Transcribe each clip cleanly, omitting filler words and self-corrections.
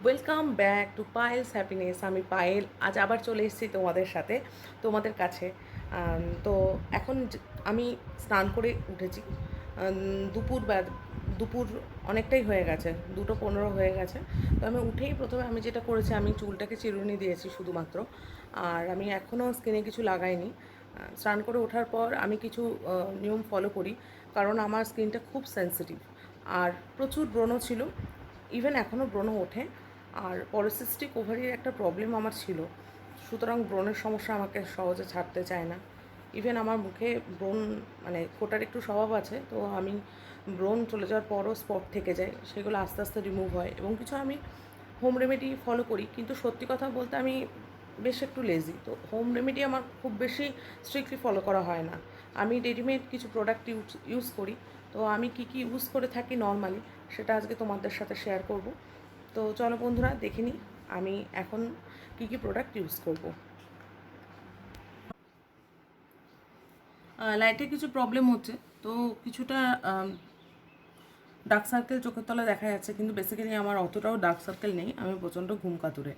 Welcome back to Payel's happiness. আমি পায়েল আজ আবার চলে এসেছি তোমাদের সাথে, তোমাদের কাছে। তো এখন আমি স্নান করে উঠেছি। দুপুর অনেকটাই হয়ে গেছে, 2:15 হয়ে গেছে। তো আমি উঠেই প্রথমে আমি যেটা করেছি, আমি চুলটাকে চিরুনি দিয়েছি শুধুমাত্র। আর আমি এখনও স্কিনে কিছু লাগাইনি। স্নান করে ওঠার পর আমি কিছু নিয়ম ফলো করি, কারণ আমার স্কিনটা খুব সেন্সিটিভ। আর প্রচুর ব্রণ ছিল, ইভেন এখনও ব্রণ ওঠে। আর পলিসিস্টিক ওভারির একটা প্রবলেম আমার ছিল, সুতরাং ব্রণের সমস্যা আমাকে সহজে ছাড়তে চায় না। ইভেন আমার মুখে ব্রণ, মানে ফোটার একটু স্বভাব আছে, তো আমি ব্রণ চলে যাওয়ার পরও স্পট থেকে যায়, সেগুলো আস্তে আস্তে রিমুভ হয়। এবং কিছু আমি হোম রেমেডি ফলো করি, কিন্তু সত্যি কথা বলতে আমি বেশ একটু লেজি, তো হোম রেমেডি আমার খুব বেশি স্ট্রিক্টলি ফলো করা হয় না। আমি রেডিমেড কিছু প্রোডাক্ট ইউজ করি। তো আমি কী কী ইউজ করে থাকি নর্মালি, সেটা আজকে তোমাদের সাথে শেয়ার করব। তো চলো বন্ধুরা, দেখে নিই আমি এখন কী কী প্রোডাক্ট ইউজ করব। লাইটে কিছু প্রবলেম হচ্ছে, তো কিছুটা ডার্ক সার্কেল চোখের তলায় দেখা যাচ্ছে, কিন্তু বেসিক্যালি আমার অতটাও ডার্ক সার্কেল নেই, আমি প্রচণ্ড ঘুম কাতুরে।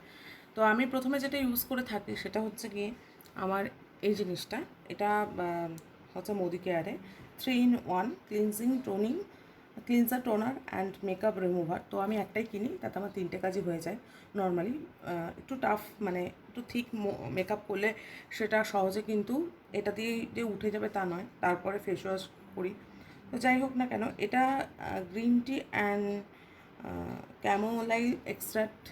তো আমি প্রথমে যেটা ইউজ করে থাকি সেটা হচ্ছে গিয়ে আমার এই জিনিসটা। এটা হচ্ছে মোদি কেয়ারে 3 in 1 cleansing toning, cleanser, toner and makeup remover. তো আমি একটাই কিনি, তাতে আমার 3টে কাজই হয়ে যায় নর্মালি। একটু টাফ, মানে একটু থিক মেকআপ করলে সেটা সহজে, কিন্তু এটা দিয়েই যে উঠে যাবে তা নয়, তারপরে ফেস ওয়াশ করি। তো যাই হোক না কেন, এটা গ্রিন টি অ্যান্ড ক্যামোলাইল এক্সট্রাক্ট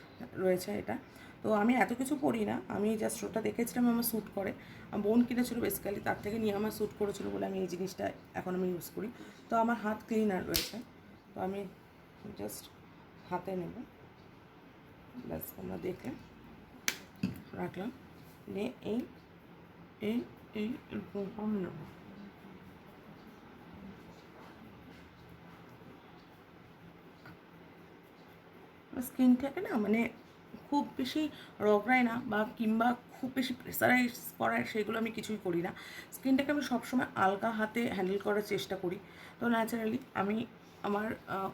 রয়েছে এটা। তো আমি এত কিছু করি না, আমি জাস্ট ওটা দেখেছিলাম আমার স্যুট করে। বোন কিনেছিল বেসিক্যালি, তার থেকে নিয়ে আমার স্যুট করেছিল বলে আমি এই জিনিসটা এখন আমি ইউজ করি। তো আমার হাত ক্লিনার রয়েছে, তো আমি জাস্ট হাতে নেব, ব্যাস তোমরা দেখলে রাখলাম, নিয়ে এই এই এই এরকম নেব। স্কিনটাকে না, মানে খুব বেশি রগড়ায় না, বা কিংবা খুব বেশি প্রেসারাইজ করায়, সেগুলো আমি কিছুই করি না। স্কিনটাকে আমি সবসময় আলগা হাতে হ্যান্ডেল করার চেষ্টা করি। তো ন্যাচারালি আমি আমার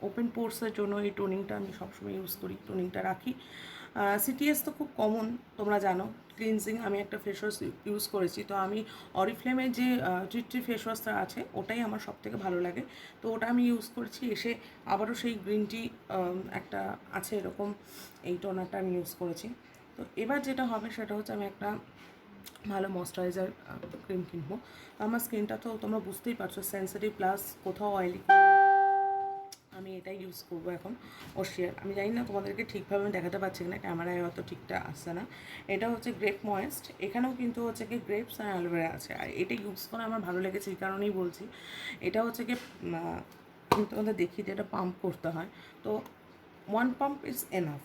ওপেন পোর্সের জন্য এই টোনিংটা আমি সবসময় ইউজ করি, টোনিংটা রাখি। সিটিএস তো খুব কমন, তোমরা জানো। ক্লিনজিং আমি একটা ফেস ওয়াশ ইউজ করেছি, তো আমি অরিফ্লেমের যে ট্রি ফেস ওয়াশটা আছে ওটাই আমার সবথেকে ভালো লাগে। তো ওটা আমি ইউজ করেছি, এসে আবারও সেই গ্রিন টি একটা আছে এরকম, এই টোনারটা আমি ইউজ করেছি। তো এবার যেটা হবে সেটা হচ্ছে আমি একটা ভালো ময়শ্চারাইজার ক্রিম কিনবো। আমার স্কিনটা তো তোমরা বুঝতেই পারছো সেন্সিটিভ, প্লাস কোথাও অয়েলি। আমি এটাই ইউজ করবো এখন, ওশিয়ার। আমি জানি না তোমাদেরকে ঠিকভাবে আমি দেখাতে পারছি না, ক্যামেরায় হয়তো ঠিকটা আসছে না। এটা হচ্ছে গ্রেপ ময়েস্ট, এখানেও কিন্তু হচ্ছে কি গ্রেপস আর অ্যালোভেরা আছে। আর এটা ইউজ করে আমার ভালো লেগেছে, এই কারণেই বলছি। এটা হচ্ছে কি আমি তোমাদের দেখি যে এটা পাম্প করতে হয়, তো 1 পাম্প ইজ এনাফ।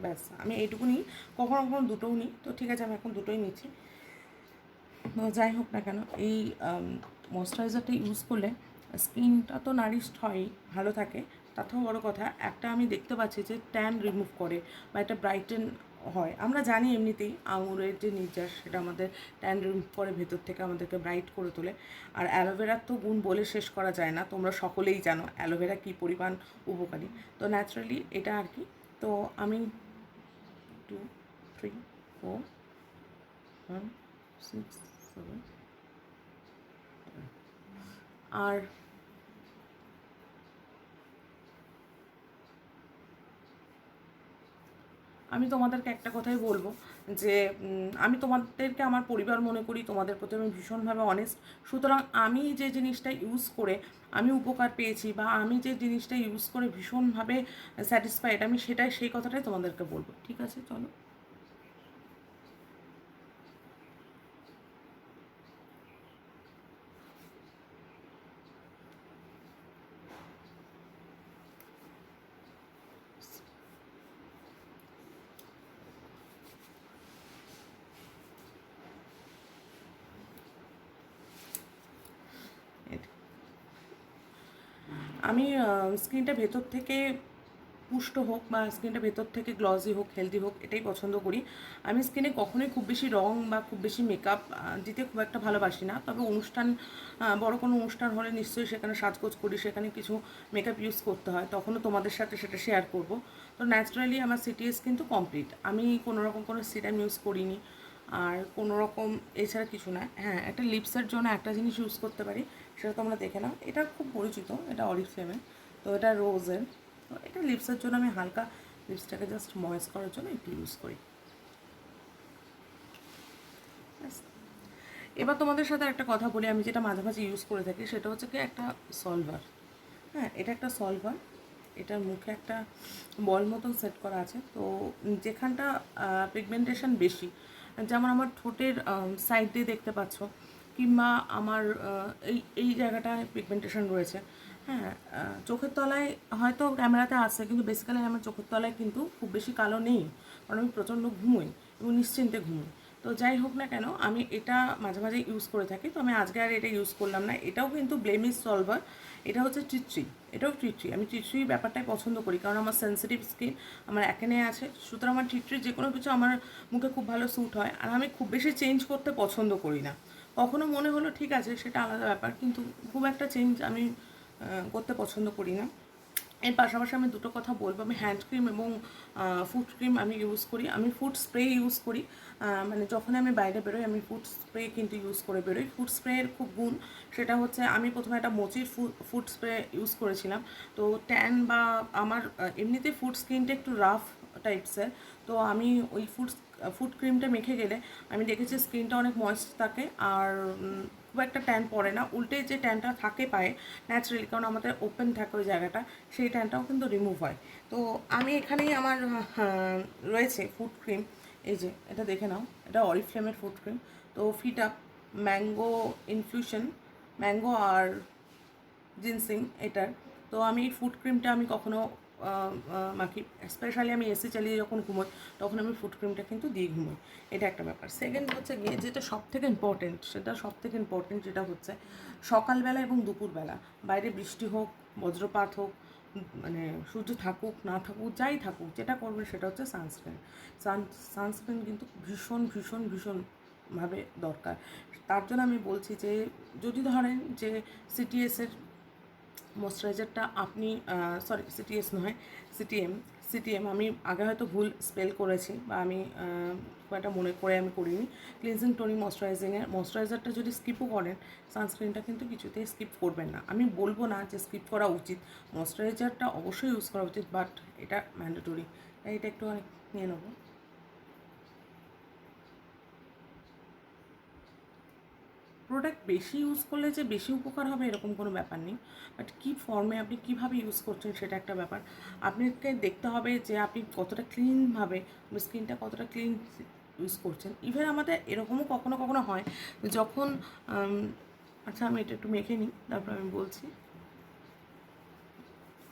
ব্যাস আমি এইটুকুনি, কখনো কখনো দুটোও নিই, তো ঠিক আছে আমি এখন দুটোই নিচ্ছি। যাই হোক না কেন, এই ময়শ্চারাইজারটা ইউজ করলে স্কিনটা তো নারিশড হয়, ভালো থাকে। তার থেকেও বড়ো কথা, একটা আমি দেখতে পাচ্ছি যে ট্যান রিমুভ করে বা একটা ব্রাইটেন হয়। আমরা জানি এমনিতেই আঙুরের যে নির্যাস, সেটা আমাদের ট্যান রিমুভ করে, ভেতর থেকে আমাদেরকে ব্রাইট করে তোলে। আর অ্যালোভেরার তো গুণ বলে শেষ করা যায় না, তোমরা সকলেই জানো অ্যালোভেরা কী পরিমাণ উপকারী। তো ন্যাচারালি এটা আর কি। তো আমি 2, 3, 4, 1, 6, 7, আর আমি তোমাদেরকে একটা কথাই বলবো, যে আমি তোমাদেরকে আমার পরিবার মনে করি, তোমাদের প্রতি আমি ভীষণভাবে অনেস্ট। সুতরাং আমি যে জিনিসটা ইউজ করে আমি উপকার পেয়েছি, বা আমি যে জিনিসটা ইউজ করে ভীষণভাবে স্যাটিসফাইড, আমি সেটাই, সেই কথাটাই তোমাদেরকে বলবো। ঠিক আছে, চলো। আমি স্কিনটা ভেতর থেকে পুষ্ট হোক বা স্কিনটা ভেতর থেকে গ্লসি হোক, হেলদি হোক, এটাই পছন্দ করি। আমি স্কিনে কখনোই খুব বেশি রং বা খুব বেশি মেকআপ দিতে খুব একটা ভালোবাসি না। তবে অনুষ্ঠান, বড় কোনো অনুষ্ঠান হলে নিশ্চয়ই সেখানে সাজগোজ করি, সেখানে কিছু মেকআপ ইউজ করতে হয়, তখনও তোমাদের সাথে সেটা শেয়ার করব। তো ন্যাচারালি আমার সিটিএস কিন্তু কমপ্লিট, আমি কোনো রকম কোনো সিরাম ইউজ করিনি আর কোনো রকম এছাড়া কিছু না। হ্যাঁ, একটা লিপসের জন্য একটা জিনিস ইউজ করতে পারি, সেটা তোমরা দেখে নাও। এটা খুব পরিচিত, এটা অরিফ্লেমের, তো এটা রোজের। তো এটা লিপসের জন্য আমি হালকা লিপসটাকে জাস্ট ময়েস করার জন্য একটু ইউজ করি। ব্যাস। এবার তোমাদের সাথে একটা কথা বলি, আমি যেটা মাঝে মাঝে ইউজ করে থাকি সেটা হচ্ছে কি একটা সলভার। হ্যাঁ, এটা একটা সলভার, এটার মুখে একটা বল মতন সেট করা আছে। তো যেখানটা পিগমেন্টেশন বেশি, যেমন আমার ঠোঁটের সাইড দিয়ে দেখতে পাচ্ছ, কিংবা আমার এই এই জায়গাটায় পিগমেন্টেশন রয়েছে। হ্যাঁ, চোখের তলায় হয়তো ক্যামেরাতে আসছে, কিন্তু বেসিক্যালি আমার চোখের তলায় কিন্তু খুব বেশি কালো নেই, কারণ আমি প্রচণ্ড ঘুমোই এবং নিশ্চিন্তে ঘুমোই। তো যাই হোক না কেন, আমি এটা মাঝে মাঝে ইউজ করে থাকি। তো আমি আজকে আর এটা ইউজ করলাম না। এটাও কিন্তু ব্লেমিশ সলভার, এটা হচ্ছে টিট্রি, এটাও টিট্রি। আমি টিট্রি ব্যাপারটাই পছন্দ করি, কারণ আমার সেন্সিটিভ স্কিন, আমার অ্যাকনে আছে, সুতরাং আমার টিট্রি যে কোনো কিছু আমার মুখে খুব ভালো স্যুট হয়। আর আমি খুব বেশি চেঞ্জ করতে পছন্দ করি না। কখনো মনে হলো ঠিক আছে, সেটা আলাদা ব্যাপার, কিন্তু খুব একটা চেঞ্জ আমি করতে পছন্দ করি না। এর পাশাপাশি আমি দুটো কথা বলবো, আমি হ্যান্ড ক্রিম এবং ফুট ক্রিম আমি ইউজ করি। আমি ফুট স্প্রে ইউজ করি, মানে যখন আমি বাইরে বেরোই আমি ফুট স্প্রে কিন্তু ইউজ করে বেরোই। ফুট স্প্রের খুব গুণ, সেটা হচ্ছে আমি প্রথমে একটা মোচির ফুট স্প্রে ইউজ করেছিলাম। তো ট্যান বা আমার এমনিতে ফুট স্কিনটা একটু রাফ টাইপসের, তো আমি ওই ফুট ক্রিমটা মেখে গেলে আমি দেখেছি স্কিনটা অনেক ময়েস্ট থাকে আর খুব একটা ট্যান পড়ে না। উল্টে যে ট্যানটা থাকে পায়ে ন্যাচারালি, কারণ আমাদের ওপেন থাকে ওই জায়গাটা, সেই ট্যানটাও কিন্তু রিমুভ হয়। তো আমি এখানেই আমার রয়েছে ফুট ক্রিম, এই যে এটা দেখে নাও, এটা অরিফ্লেমের ফুট ক্রিম। তো feet up mango infusion, mango আর জিনসিং এটার। তো আমি এই ফুট ক্রিমটা আমি কখনো মাখি, স্পেশালি আমি এসি চালিয়ে যখন ঘুমোই তখন আমি ফুট ক্রিমটা কিন্তু দিয়ে ঘুমোই। এটা একটা ব্যাপার। সেকেন্ড হচ্ছে গিয়ে যেটা সব থেকে ইম্পর্টেন্ট, যেটা হচ্ছে সকালবেলা এবং দুপুরবেলা, বাইরে বৃষ্টি হোক, বজ্রপাত হোক, মানে সূর্য থাকুক না থাকুক, যাই থাকুক, যেটা করবেন সেটা হচ্ছে সানস্ক্রিন। সানস্ক্রিন কিন্তু ভীষণ ভীষণ ভীষণভাবে দরকার। তার জন্য আমি বলছি যে যদি ধরেন যে সিটিএসের ময়শ্চারাইজারটা আপনি, সরি সিটিএস নয়, সিটিএম, আমি আগে হয়তো ভুল স্পেল করেছি বা আমি খুব একটা মনে করে আমি করিনি। ক্লিনজিং টোনিং ময়শ্চারাইজারটা যদি স্কিপও করেন, সানস্ক্রিনটা কিন্তু কিছুতেই স্কিপ করবেন না। আমি বলবো না যে স্কিপ করা উচিত, ময়শ্চারাইজারটা অবশ্যই ইউজ করা উচিত, বাট এটা ম্যান্ডেটরি। তাই এটা একটু অনেক নিয়ে নেবো। প্রোডাক্ট বেশি ইউজ করলে যে বেশি উপকার হবে এরকম কোনো ব্যাপার নেই, বাট কী ফর্মে আপনি কীভাবে ইউজ করছেন সেটা একটা ব্যাপার। আপনাকে দেখতে হবে যে আপনি কতটা ক্লিনভাবে, স্কিনটা কতটা ক্লিন ইউজ করছেন। ইভেন আমাদের এরকমও কখনো কখনো হয় যখন আচ্ছা আমি এটা একটু মেখে নিই, তারপর আমি বলছি।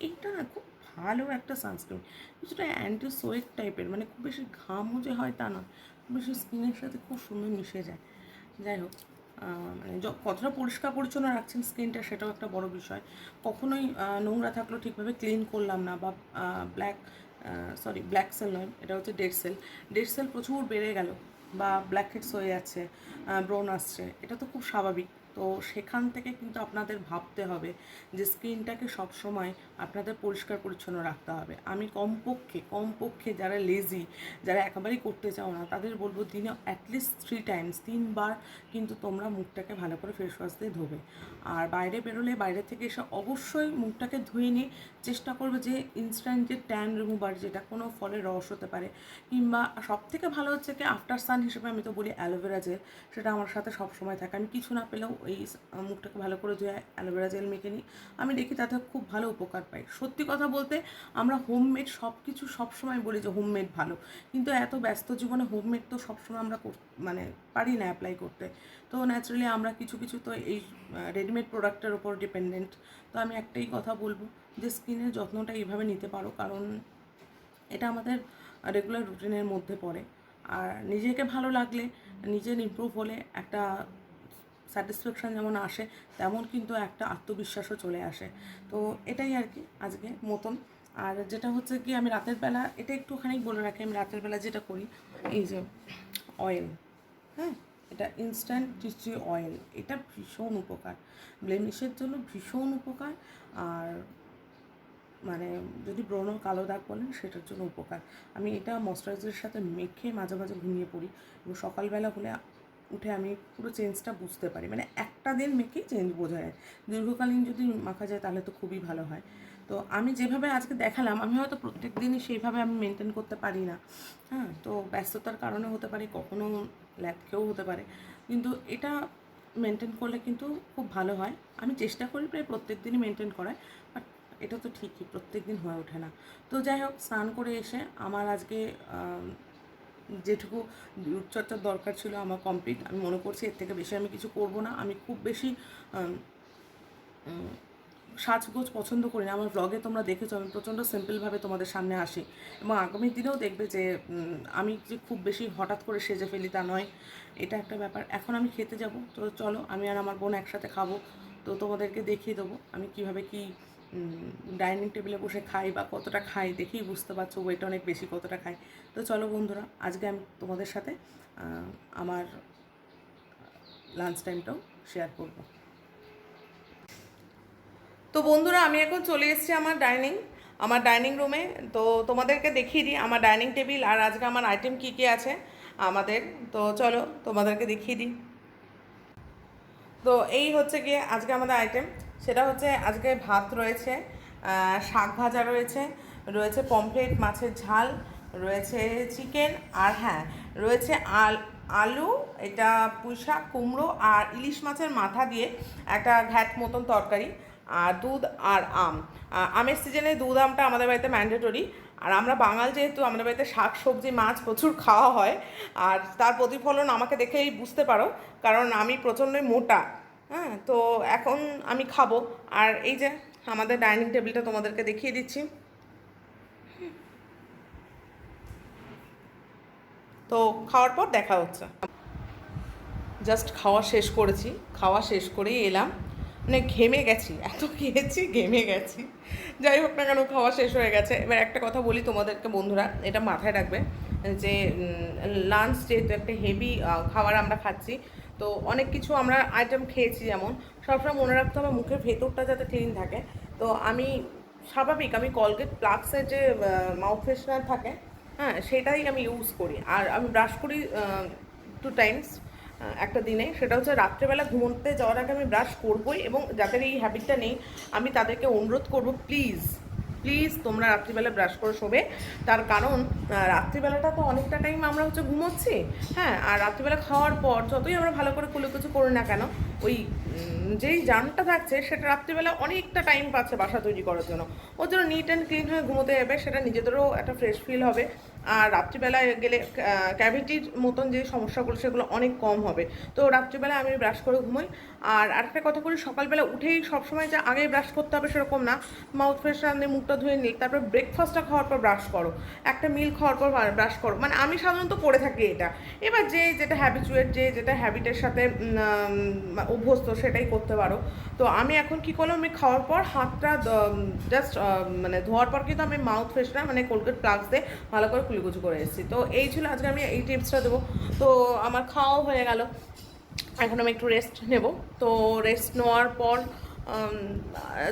এইটা না খুব ভালো একটা সানস্ক্রিন, কিছুটা অ্যান্টি সোয়েট টাইপের, মানে খুব বেশি ঘামও যে হয় তা নয়, খুব বেশি স্কিনের সাথে খুব সুন্দর মিশে যায়। যাই হোক, মানে কতটা পরিষ্কার পরিচ্ছন্ন রাখছেন স্কিনটা সেটাও একটা বড় বিষয়। কখনোই নোংরা থাকলেও ঠিকভাবে ক্লিন করলাম না, বা ব্ল্যাক সেল নয়, এটা হচ্ছে ডেড সেল প্রচুর বেড়ে গেল, বা ব্ল্যাক হেডস হয়ে যাচ্ছে, ব্রণ আসছে, এটা তো খুব স্বাভাবিক। তো সেখান থেকে কিন্তু আপনাদের ভাবতে হবে যে স্কিনটাকে সবসময় আপনাদের পরিষ্কার পরিচ্ছন্ন রাখতে হবে। আমি কমপক্ষে যারা লেজি, যারা একেবারেই করতে চাও না, তাদের বলবো দিনে অ্যাটলিস্ট 3 টাইমস, 3বার কিন্তু তোমরা মুখটাকে ভালো করে ফেস ওয়াশ দিয়ে ধোবে। আর বাইরে বেরোলে বাইরে থেকে এসে অবশ্যই মুখটাকে ধুয়ে নিয়ে চেষ্টা করবে যে ইনস্ট্যান্ট যে ট্যান রিমুভার, যেটা কোনো ফলের রস হতে পারে, কিংবা সবথেকে ভালো হচ্ছে কি আফটার সান হিসেবে আমি তো বলি অ্যালোভেরা জেল, সেটা আমার সাথে সবসময় থাকে। আমি কিছু না পেলেও এই মুখটাকে ভালো করে ধুয়ে অ্যালোভেরা জেল মেখে নিই, আমি দেখি তাতে খুব ভালো উপকার পাই। সত্যি কথা বলতে আমরা হোমমেড সব কিছু সবসময় বলি যে হোমমেড ভালো, কিন্তু এত ব্যস্ত জীবনে হোমমেড তো সবসময় আমরা মানে পারি না অ্যাপ্লাই করতে। তো ন্যাচারালি আমরা কিছু কিছু তো এই রেডিমেড প্রোডাক্টের ওপর ডিপেন্ডেন্ট। তো আমি একটাই কথা বলবো যে স্কিনের যত্নটা এইভাবে নিতে পারো, কারণ এটা আমাদের রেগুলার রুটিনের মধ্যে পড়ে। আর নিজেকে ভালো লাগলে, নিজের ইমপ্রুভ হলে একটা স্যাটিসফ্যাকশান যেমন আসে, তেমন কিন্তু একটা আত্মবিশ্বাসও চলে আসে। তো এটাই আর কি আজকে মতন। আর যেটা হচ্ছে কি আমি রাতের বেলা এটা একটুখানি বলে রাখি, আমি রাতের বেলা যেটা করি এই যে অয়েল, হ্যাঁ, এটা ইনস্ট্যান্ট টিসি অয়েল, এটা ভীষণ উপকার, ব্লেমিশের জন্য ভীষণ উপকার। আর মানে যদি ব্রণ কালো দাগ বলেন সেটার জন্য উপকার। আমি এটা ময়শ্চারাইজারের সাথে মেখে মাঝে মাঝে ঘুমিয়ে পড়ি এবং সকালবেলা হলে উঠে আমি পুরো চেঞ্জটা বুঝতে পারি, মানে একটা দিন মেখেই চেঞ্জ বোঝা যায়। দীর্ঘকালীন যদি মাখা যায় তাহলে তো খুবই ভালো হয়। তো আমি যেভাবে আজকে দেখালাম, আমি হয়তো প্রত্যেক দিনই সেইভাবে আমি মেনটেন করতে পারি না, হ্যাঁ, তো ব্যস্ততার কারণে হতে পারে, কখনো ল্যাপকেও হতে পারে, কিন্তু এটা মেনটেন করলে কিন্তু খুব ভালো হয়। আমি চেষ্টা করি প্রায় প্রত্যেক দিনই মেনটেন করার, বাট এটা তো ঠিকই প্রত্যেক দিন হয়ে ওঠে না। তো যাই হোক, স্নান করে এসে আমার আজকে যেটুকু রূপচর্চার দরকার ছিল আমার কমপ্লিট। আমি মনে করছি এর থেকে বেশি আমি কিছু করব না। আমি খুব বেশি সাজগোজ পছন্দ করি না। আমার ব্লগে তোমরা দেখেছো আমি প্রচণ্ড সিম্পলভাবে তোমাদের সামনে আসি, এবং আগামী দিনেও দেখবে যে আমি যে খুব বেশি হঠাৎ করে সেজে ফেলি তা নয়, এটা একটা ব্যাপার। এখন আমি খেতে যাব, তো চলো আমি আর আমার বোন একসাথে খাবো, তো তোমাদেরকে দেখিয়ে দেবো আমি কীভাবে কি ডাইনিং টেবিলে বসে খাই বা কতটা খাই, দেখেই বুঝতে পারছো ওয়েট অনেক বেশি কতটা খাই। তো চলো বন্ধুরা, আজকে আমি তোমাদের সাথে আমার লাঞ্চ টাইমটাও শেয়ার করবো। তো বন্ধুরা, আমি এখন চলে এসেছি আমার ডাইনিং রুমে। তো তোমাদেরকে দেখিয়ে দিই আমার ডাইনিং টেবিল আর আজকে আমার আইটেম কী কী আছে আমাদের। তো চলো তোমাদেরকে দেখিয়ে দিই। তো এই হচ্ছে গিয়ে আজকে আমাদের আইটেম, সেটা হচ্ছে আজকে ভাত রয়েছে, শাক ভাজা রয়েছে, রয়েছে পমফ্রেট মাছের ঝাল, রয়েছে চিকেন, আর হ্যাঁ রয়েছে আলু, এটা পুঁইশাক, কুমড়ো আর ইলিশ মাছের মাথা দিয়ে একটা ঘ্যাট মতন তরকারি, আর দুধ আর আম। আমের সিজনে দুধ আমটা আমাদের বাড়িতে ম্যান্ডেটরি। আর আমরা বাঙাল যেহেতু, আমাদের বাড়িতে শাক সবজি মাছ প্রচুর খাওয়া হয়, আর তার প্রতিফলন আমাকে দেখেই বুঝতে পারো, কারণ আমি প্রচণ্ডই মোটা। হ্যাঁ, তো এখন আমি খাবো। আর এই যে আমাদের ডাইনিং টেবিলটা তোমাদেরকে দেখিয়ে দিচ্ছি। তো খাওয়ার পর দেখা হচ্ছে। জাস্ট খাওয়া শেষ করেছি, খাওয়া শেষ করেই এলাম, মানে ঘেমে গেছি, এত খেয়েছি ঘেমে গেছি। যাই হোক না কেন, খাওয়া শেষ হয়ে গেছে। এবার একটা কথা বলি তোমাদেরকে বন্ধুরা, এটা মাথায় রাখবে যে লাঞ্চ যেহেতু একটা হেভি খাবার আমরা খাচ্ছি, তো অনেক কিছু আমরা আইটেম খেয়েছি, যেমন সবসময় মনে রাখতে হবে মুখের ভেতরটা যাতে ক্লিন থাকে। তো আমি স্বাভাবিক আমি কলগেট প্লাক্সের যে মাউথ ফ্রেশনার থাকে, হ্যাঁ, সেটাই আমি ইউজ করি। আর আমি ব্রাশ করি 2 টাইমস একটা দিনে, সেটা হচ্ছে রাত্রেবেলা ঘুমোতে যাওয়ার আগে আমি ব্রাশ করবই, এবং যাদের এই হ্যাবিটটা নেই আমি তাদেরকে অনুরোধ করব, প্লিজ প্লিজ তোমরা রাত্রিবেলা ব্রাশ করে শোবে। তার কারণ রাত্রিবেলাটা তো অনেকটা টাইম আমরা হচ্ছে ঘুমোচ্ছি, হ্যাঁ, আর রাত্রিবেলা খাওয়ার পর যতই আমরা ভালো করে কুলোকুচি করি না কেন, ওই যেই জানটা থাকছে সেটা রাত্রিবেলা অনেকটা টাইম পাচ্ছে বাসা তৈরি করার জন্য। ওর জন্য নিট অ্যান্ড ক্লিন হয়ে ঘুমোতে যাবে, সেটা নিজেদেরও একটা ফ্রেশ ফিল হবে, আর রাত্রিবেলায় গেলে ক্যাভিটির মতন যে সমস্যাগুলো সেগুলো অনেক কম হবে। তো রাত্রিবেলায় আমি ব্রাশ করে ঘুমোই। আর আরেকটা কথা বলি, সকালবেলা উঠেই সবসময় যে আগেই ব্রাশ করতে হবে সেরকম না, মাউথ ফ্রেশনার দিয়ে মুখটা ধুয়ে নিই, তারপর ব্রেকফাস্টটা খাওয়ার পর ব্রাশ করো, একটা মিল খাওয়ার পর ব্রাশ করো, মানে আমি সাধারণত করে থাকি এটা। এবার যে যেটা হ্যাবিচুয়েট, যে যেটা হ্যাবিটের সাথে অভ্যস্ত সেটাই করতে পারো। তো আমি এখন কী করলাম, আমি খাওয়ার পর হাতটা জাস্ট মানে ধোয়ার পর কিন্তু আমি মাউথ ফ্রেশনার মানে কোলগেট প্লাক্স দিয়ে ভালো করে কুলিকুচি করে এসেছি। তো এই ছিল আজকে আমি এই টিপসটা দেবো। তো আমার খাওয়াও হয়ে গেল, এখন আমি একটু রেস্ট নেব। তো রেস্ট নেওয়ার পর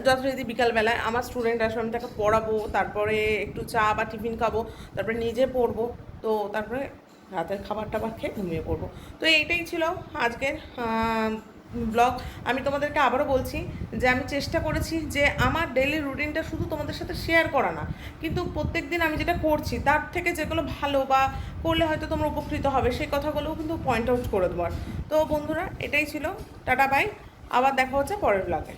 যথারীতি বিকালবেলায় আমার স্টুডেন্ট আসবে, আমি তাকে পড়াবো, তারপরে একটু চা বা টিফিন খাবো, তারপরে নিজে পড়বো, তো তারপরে রাতের খাবার টাবার খেয়ে ঘুমিয়ে পড়বো। তো এইটাই ছিল আজকের ব্লগ। আমি তোমাদেরকে আবারও বলছি যে আমি চেষ্টা করেছি যে আমার ডেইলি রুটিনটা শুধু তোমাদের সাথে শেয়ার করা না, কিন্তু প্রত্যেক দিন আমি যেটা করছি তার থেকে যেগুলো ভালো বা করলে হয়তো তোমরা উপকৃত হবে সেই কথাগুলোও কিন্তু পয়েন্ট আউট করে দেওয়ার। তো বন্ধুরা, এটাই ছিল, টাটা বাই, আবার দেখা হচ্ছে পরের ব্লগে।